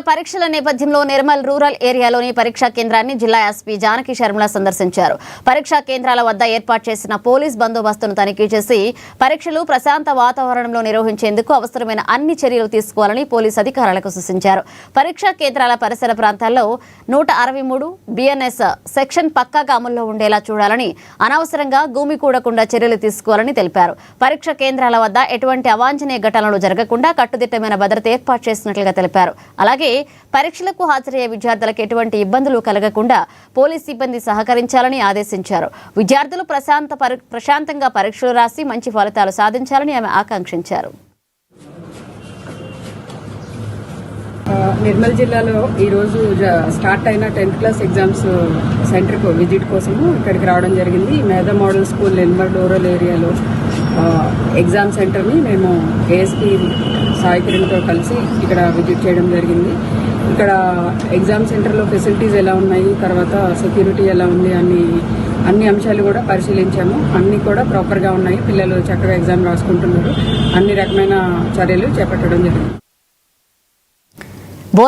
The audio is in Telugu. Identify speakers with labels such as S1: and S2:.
S1: పరీక్షల నేపథ్యంలో నిర్మల్ రూరల్ ఏరియాలోని పరీక్షా కేంద్రాన్ని జిల్లా ఎస్పీ జానకి శర్మల సందర్శించారు. పరీక్షా కేంద్రాల వద్ద ఏర్పాటు చేసిన పోలీస్ బందోబస్తును తనిఖీ చేసి పరీక్షలు ప్రశాంత వాతావరణంలో నిర్వహించేందుకు అవసరమైన అన్ని చర్యలు తీసుకోవాలని పోలీస్ అధికారులకు సూచించారు. పరీక్షా కేంద్రాల పరిసర ప్రాంతాల్లో 163 బిఎన్ఎస్ సెక్షన్ పక్కాగా అమల్లో ఉండేలా చూడాలని, అనవసరంగా భూమి కూడకుండా చర్యలు తీసుకోవాలని తెలిపారు. పరీక్షా కేంద్రాల వద్ద ఎటువంటి అవాంఛనీయ ఘటనలు జరగకుండా కట్టుదిట్టమైన భద్రత ఏర్పాటు చేసినట్లుగా తెలిపారు. అలాగే పరీక్షలకు హాజరయ్యే విద్యార్థులకు ఎటువంటి ఇబ్బందులు కలగకుండా పోలీస్ సిబ్బంది సహకరించాలని ఆదేశించారు. విద్యార్థులు ప్రశాంతంగా పరీక్షలు రాసి మంచి ఫలితాలు సాధించాలని ఆమె ఆకాంక్షించారు.
S2: నిర్మల్ జిల్లాలో ఈరోజు స్టార్ట్ అయిన 10th క్లాస్ ఎగ్జామ్స్ సెంటర్కు విజిట్ కోసము ఇక్కడికి రావడం జరిగింది. మేధా మోడల్ స్కూల్ నిర్మల్ రూరల్ ఏరియాలో ఎగ్జామ్ సెంటర్ని మేము ఏఎస్పీ సాయి కిరణ్తో కలిసి ఇక్కడ విజిట్ చేయడం జరిగింది. ఇక్కడ ఎగ్జామ్ సెంటర్లో ఫెసిలిటీస్ ఎలా ఉన్నాయి, తర్వాత సెక్యూరిటీ ఎలా ఉంది అన్ని అంశాలు కూడా పరిశీలించాము. అన్నీ కూడా ప్రాపర్గా ఉన్నాయి. పిల్లలు చక్కగా ఎగ్జామ్ రాసుకుంటున్నారు. అన్ని రకమైన చర్యలు చేపట్టడం జరిగింది.